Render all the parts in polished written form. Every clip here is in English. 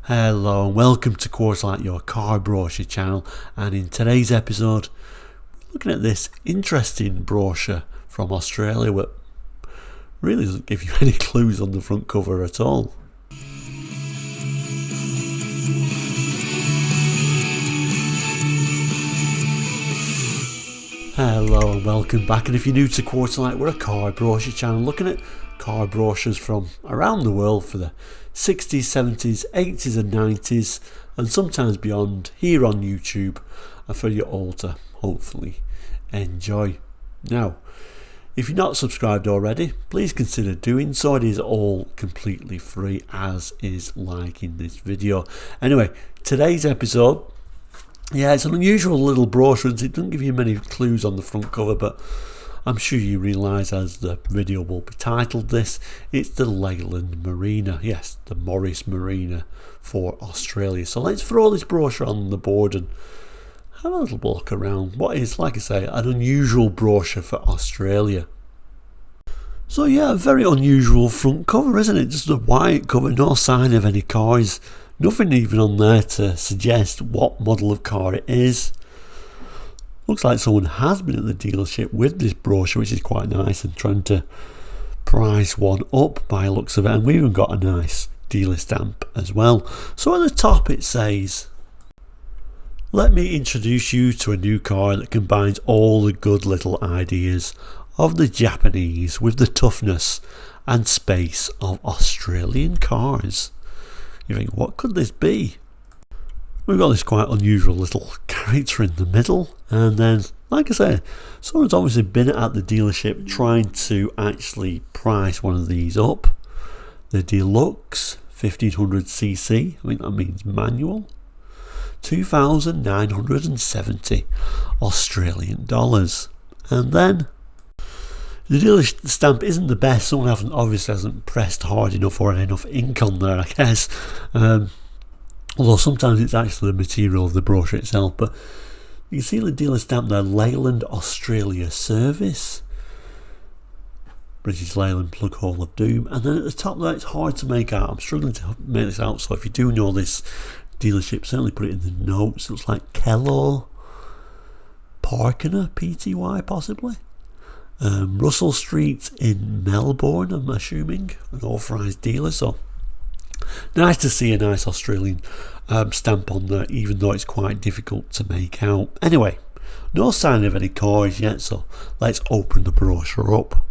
Hello and welcome to Quartzlight, your car brochure channel, and in today's episode we're looking at this interesting brochure from Australia that really doesn't give you any clues on the front cover at all. Hello and welcome back, and if you're new to Quartzlight, we're a car brochure channel looking at car brochures from around the world for the 60s, 70s, 80s and 90s and sometimes beyond here on YouTube, and for you all to hopefully enjoy. Now, if you're not subscribed already, please consider doing so. It is all completely free, as is liking this video. Anyway, today's episode, it's an unusual little brochure. It doesn't give you many clues on the front cover, but I'm sure you realise, as the video will be titled this, it's the Leyland Marina. Yes, the Morris Marina for Australia. So let's throw this brochure on the board and have a little look around what is, like I say, an unusual brochure for Australia. So yeah, a very unusual front cover, isn't it? Just a white cover, no sign of any cars. Nothing even on there to suggest what model of car it is. Looks like someone has been at the dealership with this brochure, which is quite nice, and trying to price one up by the looks of it. And we even got a nice dealer stamp as well. So at the top it says, "Let me introduce you to a new car that combines all the good little ideas of the Japanese with the toughness and space of Australian cars." You think, what could this be? We've got this quite unusual little character in the middle, and then, like I say, someone's obviously been at the dealership trying to actually price one of these up. The Deluxe 1500cc, I think that means manual, 2,970 Australian dollars. And then the dealer stamp isn't the best. Someone obviously hasn't pressed hard enough or had enough ink on there, I guess. Although sometimes it's actually the material of the brochure itself. But you can see the dealer stamp there, Leyland Australia Service, British Leyland plug hole of doom. And then at the top there, it's hard to make out. I'm struggling to make this out. So if you do know this dealership, certainly put it in the notes. It looks like Kello Parkiner Pty possibly. Russell Street in Melbourne, I'm assuming, an authorised dealer. So nice to see a nice Australian stamp on there, even though it's quite difficult to make out. Anyway, no sign of any cars yet, so let's open the brochure up.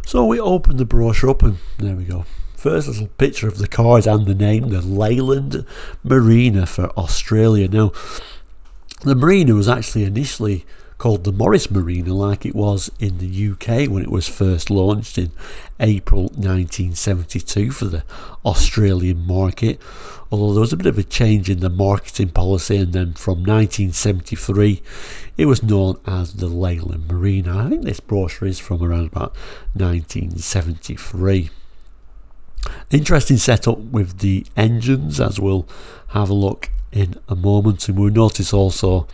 So we open the brochure up, and there we go. First little picture of the cars and the name, the Leyland Marina for Australia. Now, the Marina was actually initially called the Morris Marina, like it was in the UK when it was first launched in April 1972 for the Australian market, although there was a bit of a change in the marketing policy, and then from 1973 it was known as the Leyland Marina. I think this brochure is from around about 1973. Interesting setup with the engines, as we'll have a look in a moment, and we'll notice also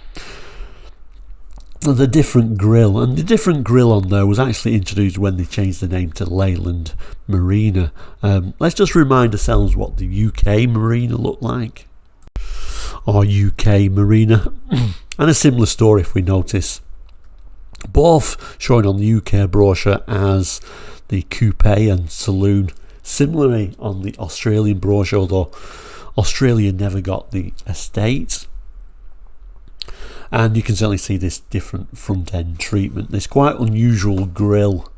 the different grille, and the different grille on there was actually introduced when they changed the name to Leyland Marina. Let's just remind ourselves what the UK Marina looked like, or UK Marina, and a similar story if we notice, both showing on the UK brochure as the coupe and saloon, similarly on the Australian brochure, although Australia never got the estate. And you can certainly see this different front end treatment, this quite unusual grille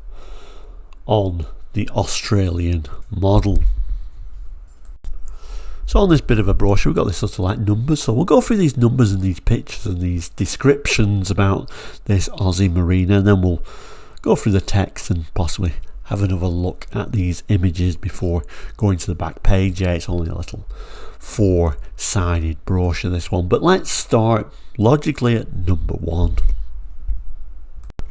on the Australian model. So on this bit of a brochure, we've got this sort of like numbers. So we'll go through these numbers and these pictures and these descriptions about this Aussie Marina, and then we'll go through the text and possibly have another look at these images before going to the back page. Yeah, it's only a little 4-sided brochure, this one, but let's start logically at number 1.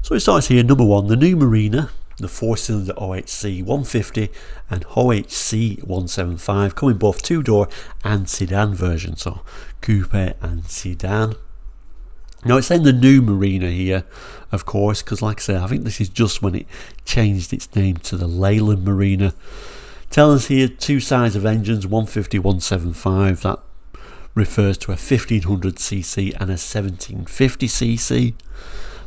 So it starts here, number 1, the new Marina, the 4-cylinder OHC 150 and OHC 175, come in both 2-door and sedan version, so coupe and sedan. Now it's saying the new Marina here, of course, because like I say, I think this is just when it changed its name to the Leyland Marina Telling us here two sides of engines, 150, 175. That refers to a 1500cc and a 1750cc.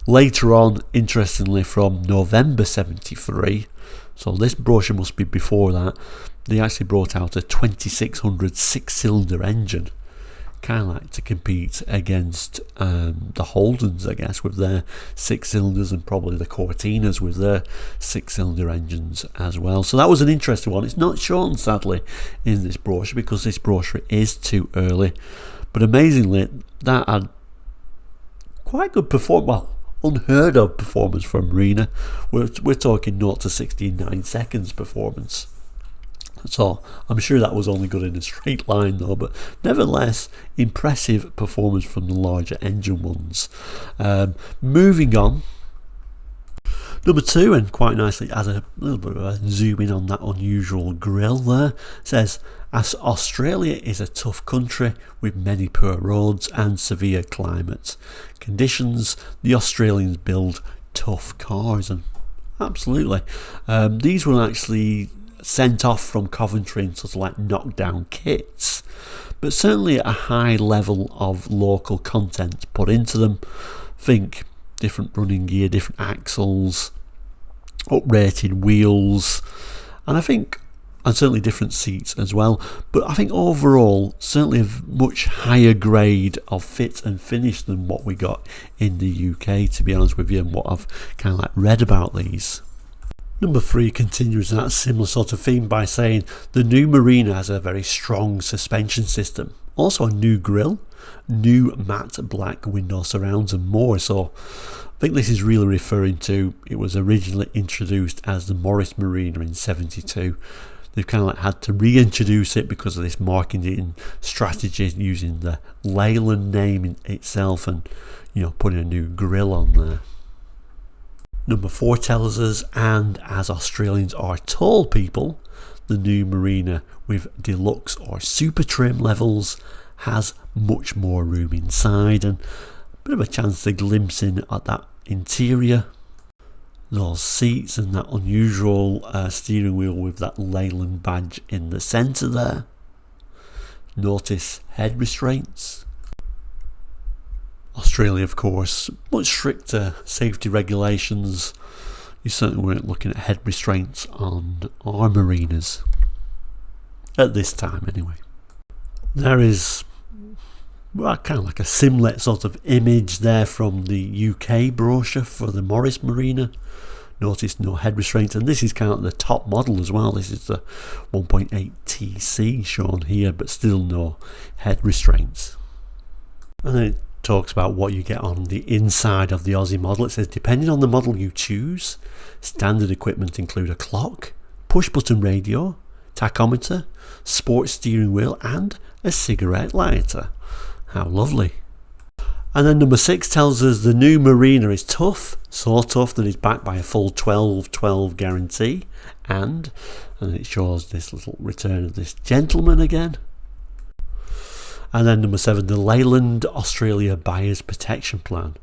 Later on, interestingly, from November 73, so this brochure must be before that, they actually brought out a 2600 six-cylinder engine, kind of like to compete against the Holdens, I guess, with their six cylinders, and probably the Cortinas with their six-cylinder engines as well. So that was an interesting one. It's not shown, sadly, in this brochure because this brochure is too early, but amazingly that had quite good performance. Well, unheard of performance from Marina. We're talking 0 to 60 in 9 seconds performance. So I'm sure that was only good in a straight line though, but nevertheless impressive performance from the larger engine ones. Moving on, number 2, and quite nicely has a little bit of a zoom in on that unusual grille there, says, as Australia is a tough country with many poor roads and severe climate conditions, the Australians build tough cars. And absolutely, these were actually sent off from Coventry in sort of like knockdown kits, but certainly a high level of local content put into them. Think different running gear, different axles, uprated wheels, and certainly different seats as well. But I think overall, certainly a much higher grade of fit and finish than what we got in the UK, to be honest with you, and what I've kind of like read about these. Number 3 continues that similar sort of theme by saying the new Marina has a very strong suspension system, also a new grille, new matte black window surrounds and more. So I think this is really referring to, it was originally introduced as the Morris Marina in 72. They've kind of like had to reintroduce it because of this marketing strategy using the Leyland name in itself and, you know, putting a new grille on there. Number 4 tells us, and as Australians are tall people, the new Marina with deluxe or super trim levels has much more room inside, and a bit of a chance to glimpse in at that interior. Those seats and that unusual steering wheel with that Leyland badge in the centre there. Notice head restraints. Australia, of course, much stricter safety regulations. You certainly weren't looking at head restraints on our marinas at this time anyway. There is kind of like a simlet sort of image there from the UK brochure for the Morris Marina. Notice no head restraints, and this is kind of the top model as well. This is the 1.8 TC shown here, but still no head restraints. And then it talks about what you get on the inside of the Aussie model. It says, depending on the model you choose, standard equipment include a clock, push button radio, tachometer, sports steering wheel and a cigarette lighter. How lovely. And then number 6 tells us the new Marina is tough, so tough that it's backed by a full 12/12 guarantee, and it shows this little return of this gentleman again. And then number 7, the Leyland Australia Buyers Protection Plan.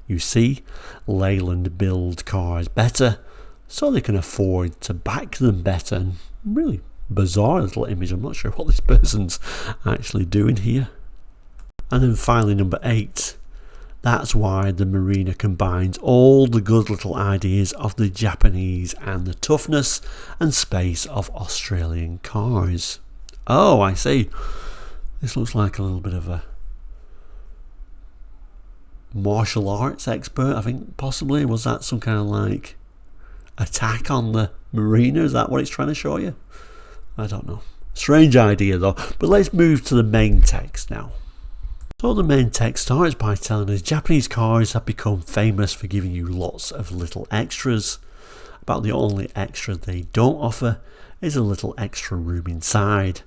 You see, Leyland build cars better so they can afford to back them better. And really bizarre little image. I'm not sure what this person's actually doing here. And then finally number 8, that's why the Marina combines all the good little ideas of the Japanese and the toughness and space of Australian cars. Oh, I see. This looks like a little bit of a martial arts expert, I think, possibly. Was that some kind of like attack on the Marina? Is that what it's trying to show you? I don't know. Strange idea though. But let's move to the main text now. So the main text starts by telling us Japanese cars have become famous for giving you lots of little extras. About the only extra they don't offer is a little extra room inside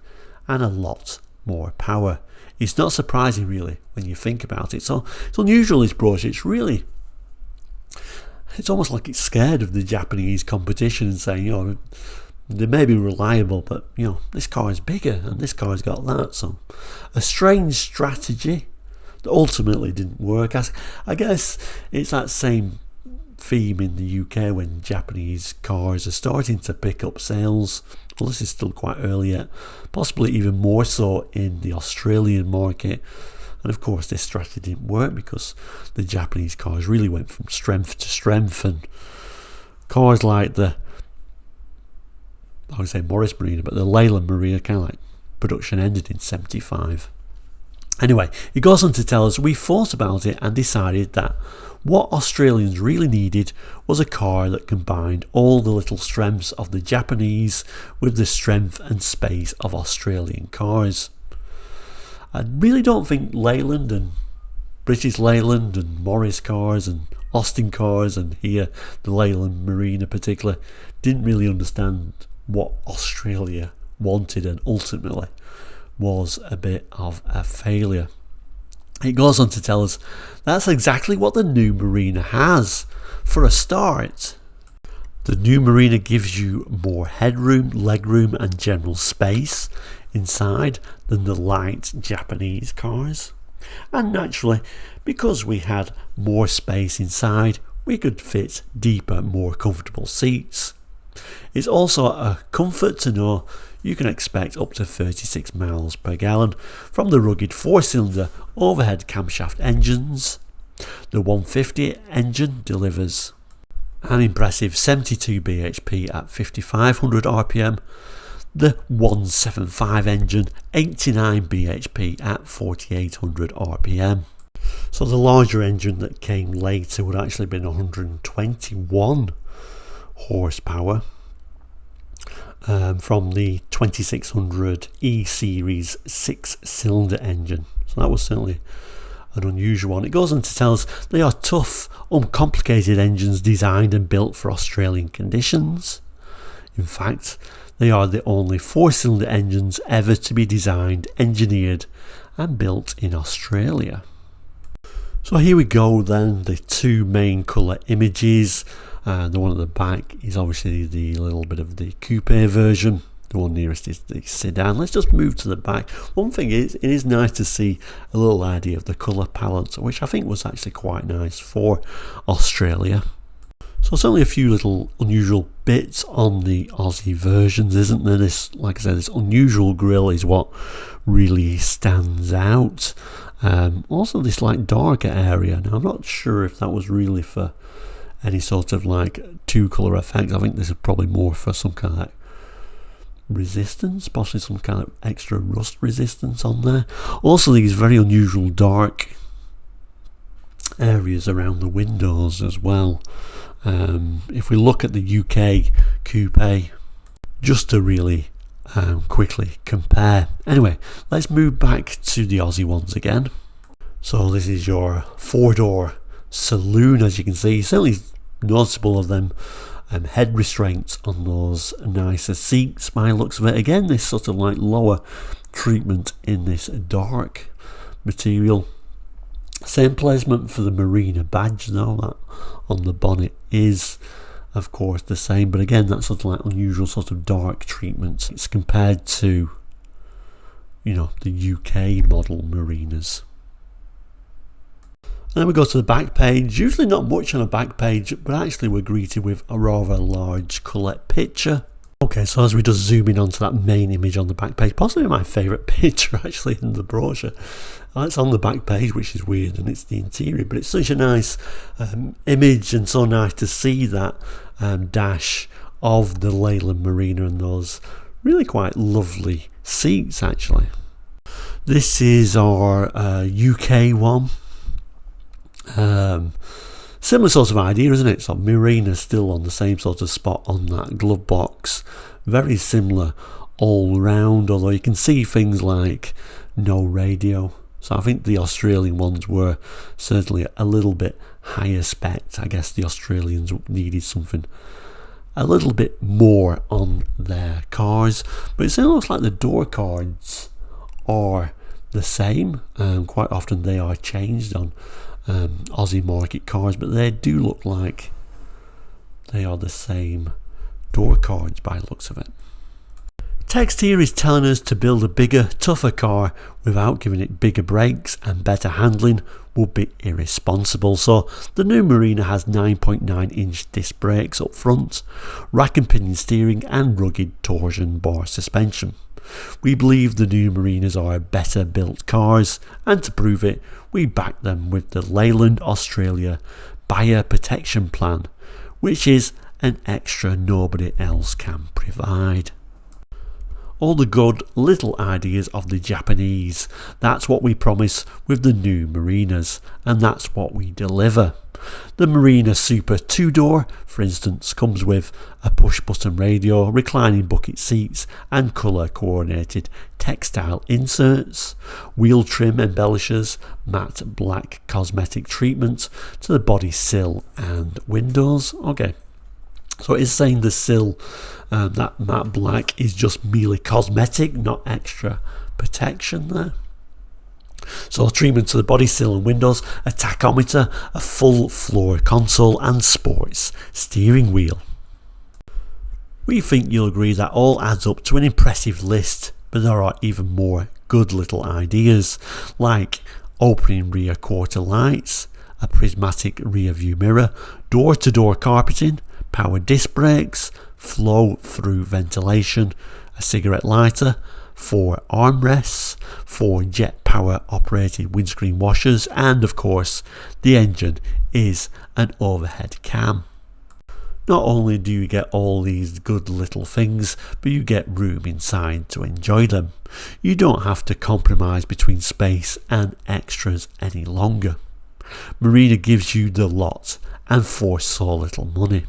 and a lot more power. It's not surprising really when you think about it. So it's unusual, this brochure. It's almost like it's scared of the Japanese competition and saying, you know, they may be reliable, but you know, this car is bigger and this car's got that. So a strange strategy that ultimately didn't work. I guess it's that same theme in the UK when Japanese cars are starting to pick up sales. Well, this is still quite early yet, possibly even more so in the Australian market. And of course this strategy didn't work because the Japanese cars really went from strength to strength, and cars like the, I would say Morris Marina, but the Leyland Marina, kind of like production ended in 75. Anyway, it goes on to tell us, we thought about it and decided that what Australians really needed was a car that combined all the little strengths of the Japanese with the strength and space of Australian cars. I really don't think Leyland and British Leyland and Morris cars and Austin cars, and here the Leyland Marina in particular, didn't really understand what Australia wanted, and ultimately was a bit of a failure. It goes on to tell us that's exactly what the new Marina has. For a start, the new Marina gives you more headroom, legroom and general space inside than the light Japanese cars. And naturally, because we had more space inside, we could fit deeper, more comfortable seats. It's also a comfort to know you can expect up to 36 miles per gallon from the rugged 4-cylinder overhead camshaft engines. The 150 engine delivers an impressive 72 bhp at 5500 rpm. The 175 engine 89 bhp at 4800 rpm. So the larger engine that came later would actually have been 121 horsepower from the 2600 E series 6-cylinder engine. So that was certainly an unusual one. It goes on to tell us they are tough, uncomplicated engines designed and built for Australian conditions. In fact, they are the only 4-cylinder engines ever to be designed, engineered and built in Australia. So here we go then, the two main colour images. The one at the back is obviously the little bit of the coupe version. The one nearest is the sedan. Let's just move to the back. One thing is, it is nice to see a little idea of the colour palette, which I think was actually quite nice for Australia. So certainly a few little unusual bits on the Aussie versions, isn't there? This, like I said, this unusual grille is what really stands out. Also this like darker area. Now I'm not sure if that was really for any sort of like two colour effect. I think this is probably more for some kind of like resistance, possibly some kind of extra rust resistance on there. Also these very unusual dark areas around the windows as well. If we look at the UK coupe, just to really quickly compare. Anyway, let's move back to the Aussie ones again. So this is your 4-door saloon, as you can see. Certainly noticeable of them head restraints on those nicer seats by the looks of it. Again, this sort of like lower treatment in this dark material. Same placement for the Marina badge though, that on the bonnet is of course the same, but again that sort of like unusual sort of dark treatment. It's compared to, you know, the UK model Marinas. And then we go to the back page. Usually not much on a back page, but actually we're greeted with a rather large colour picture. Okay, so as we just zoom in onto that main image on the back page, possibly my favourite picture actually in the brochure. It's on the back page, which is weird, and it's the interior, but it's such a nice image, and so nice to see that dash of the Leyland Marina and those really quite lovely seats actually. This is our UK one. Similar sort of idea, isn't it? So Marina's still on the same sort of spot on that glove box. Very similar all round, although you can see things like no radio. So I think the Australian ones were certainly a little bit higher spec. I guess the Australians needed something a little bit more on their cars. But it still looks like the door cards are the same. Quite often they are changed on Aussie market cars, but they do look like they are the same door cards by the looks of it. Text here is telling us to build a bigger, tougher car without giving it bigger brakes and better handling would be irresponsible. So the new Marina has 9.9 inch disc brakes up front, rack and pinion steering and rugged torsion bar suspension. We believe the new Marinas are better built cars, and to prove it, we back them with the Leyland Australia Buyer Protection Plan, which is an extra nobody else can provide. All the good little ideas of the Japanese, that's what we promise with the new Marinas, and that's what we deliver. The Marina Super 2-door, for instance, comes with a push-button radio, reclining bucket seats and colour-coordinated textile inserts, wheel trim embellishers, matte black cosmetic treatment to the body sill and windows. Okay, so it's saying the sill, that matte black is just merely cosmetic, not extra protection there. So treatment to the body sill and windows, a tachometer, a full floor console and sports steering wheel. We think you'll agree that all adds up to an impressive list, but there are even more good little ideas, like opening rear quarter lights, a prismatic rear view mirror, door-to-door carpeting, power disc brakes, flow-through ventilation, a cigarette lighter, 4 armrests, 4 jet power operated windscreen washers, and of course the engine is an overhead cam. Not only do you get all these good little things, but you get room inside to enjoy them. You don't have to compromise between space and extras any longer. Marina gives you the lot and for so little money.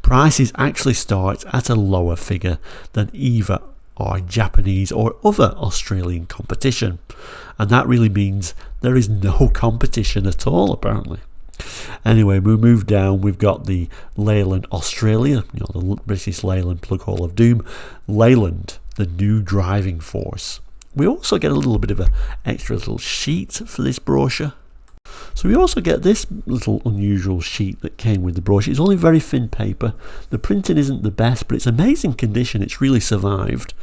Prices actually start at a lower figure than either our Japanese or other Australian competition, and that really means there is no competition at all apparently. Anyway, we move down, we've got the Leyland Australia, the British Leyland plug hole of doom, Leyland, the new driving force. We also get a little bit of an extra little sheet for this brochure. So we also get this little unusual sheet that came with the brochure. It's only very thin paper. The printing isn't the best, but it's amazing condition. It's really survived.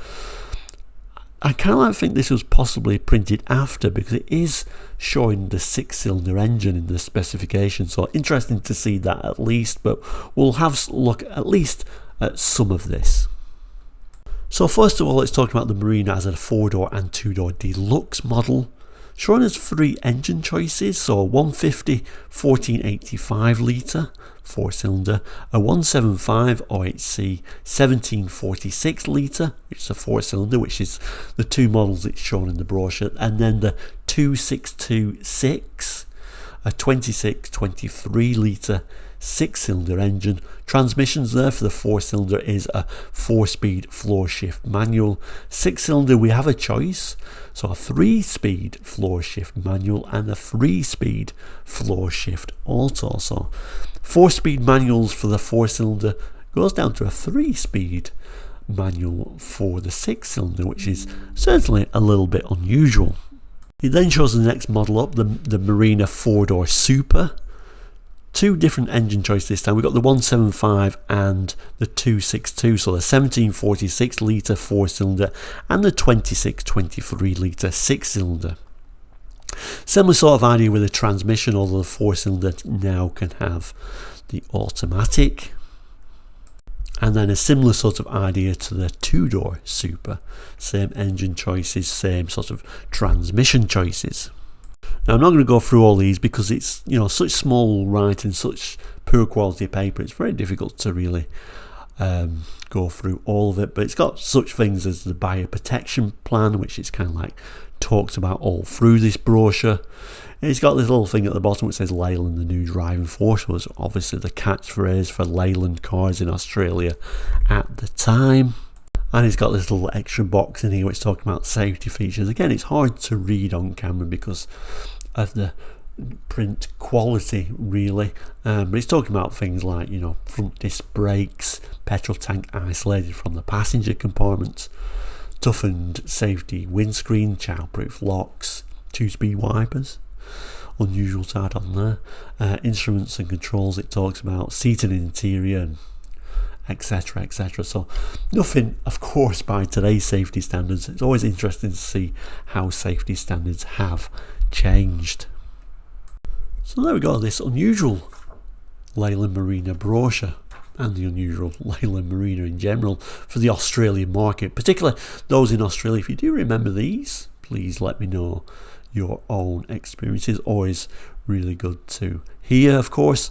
I kind of think this was possibly printed after, because it is showing the 6-cylinder engine in the specification. So interesting to see that at least, but we'll have a look at least at some of this. So first of all, let's talk about the Marina as a 4-door and 2-door deluxe model. Showing us 3 engine choices, so a 150 1485 litre 4-cylinder, a 175 OHC 1746 litre, which is a 4-cylinder, which is the 2 models it's shown in the brochure, and then the 2626, a 2623 litre 6-cylinder engine. Transmissions there for the 4-cylinder is a 4-speed floor shift manual. 6-cylinder we have a choice, so a 3-speed floor shift manual and a 3-speed floor shift auto. So 4-speed manuals for the 4-cylinder goes down to a 3-speed manual for the 6-cylinder, which is certainly a little bit unusual. It then shows the next model up, the Marina 4-door Super. 2 different engine choices this time. We've got the 175 and the 262, so the 1746 litre 4-cylinder and the 2623 litre 6-cylinder. Similar sort of idea with the transmission, although the 4-cylinder now can have the automatic. And then a similar sort of idea to the 2-door Super. Same engine choices, same sort of transmission choices. Now I'm not going to go through all these because it's such small writing, such poor quality paper. It's very difficult to really go through all of it. But it's got such things as the buyer protection plan, which is kind of like talked about all through this brochure. And it's got this little thing at the bottom which says Leyland, the new driving force, was obviously the catchphrase for Leyland cars in Australia at the time. And it's got this little extra box in here which is talking about safety features. Again, it's hard to read on camera because of the print quality, really. But it's talking about things like, front disc brakes, petrol tank isolated from the passenger compartment, toughened safety windscreen, childproof locks, 2-speed wipers. Unusual to add on there. Instruments and controls, it talks about seating interior and etc, etc. So nothing, of course, by today's safety standards. It's always interesting to see how safety standards have changed. So there we go, this unusual Leyland Marina brochure, and the unusual Leyland Marina in general for the Australian market, particularly those in Australia. If you do remember these, please let me know your own experiences. Always really good to hear, of course.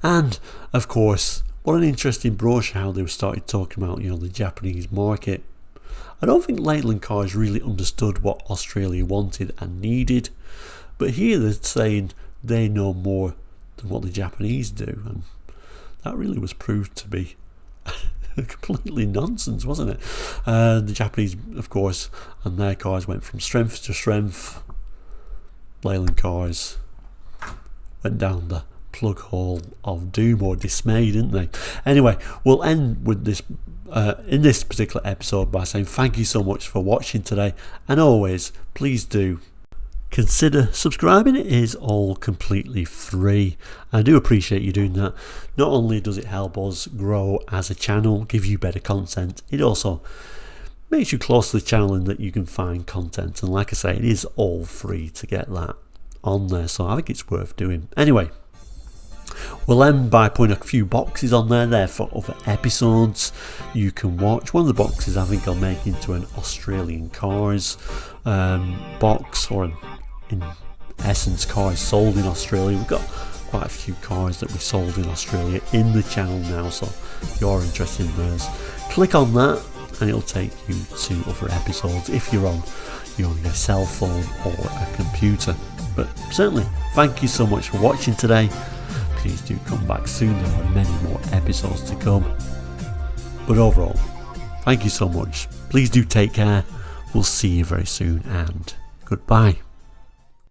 And of course, what an interesting brochure, how they started talking about, the Japanese market. I don't think Leyland Cars really understood what Australia wanted and needed, but here they're saying they know more than what the Japanese do, and that really was proved to be completely nonsense, wasn't it? The Japanese, of course, and their cars went from strength to strength. Leyland Cars went down the plug hole of doom or dismay, didn't they? Anyway, we'll end with this in this particular episode by saying thank you so much for watching today, and always please do consider subscribing. It is all completely free. I do appreciate you doing that. Not only does it help us grow as a channel, give you better content, it also makes you close to the channel in that you can find content, and like I say, it is all free to get that on there, so I think it's worth doing. Anyway, we'll end by putting a few boxes on there for other episodes you can watch. One of the boxes I think I'll make into an Australian cars box, or in essence cars sold in Australia. We've got quite a few cars that we sold in Australia in the channel now, so if you're interested in those, click on that and it'll take you to other episodes if you're on your cell phone or a computer. But certainly thank you so much for watching today. Please do come back soon, there are many more episodes to come. But overall, thank you so much. Please do take care. We'll see you very soon, and goodbye.